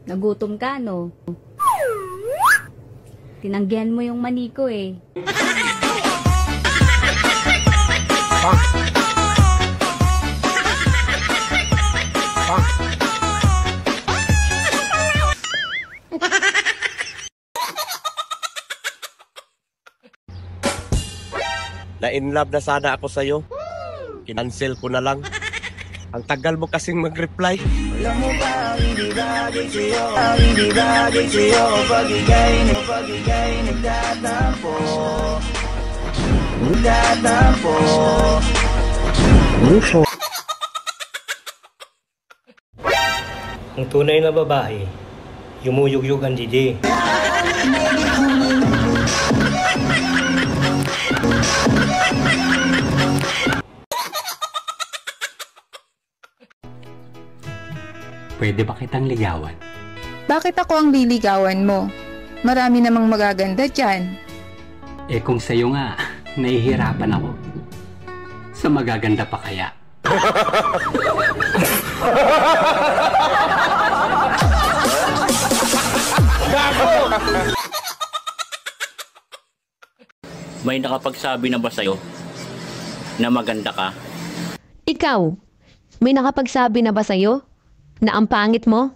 Nagutom ka, no? Tinanggihan mo yung mani ko eh. Na-inlove na sana ako sa'yo. Kinancel ko na lang. Ang tagal mo kasing mag-reply. Alam mo ba, hindi bagay sa'yo. Hindi bagay sa'yo. Pag-igay nagtatampo. Nagtatampo. Ang tunay na babae, yumuyugyug ang didi. Pwede ba kitang ligawan? Bakit ako ang liligawan mo? Marami namang magaganda dyan. Eh kung sa'yo nga, nahihirapan ako. Sa magaganda pa kaya? May nakapagsabi na ba sa'yo na maganda ka? Ikaw, may nakapagsabi na ba sa'yo na ang pangit mo?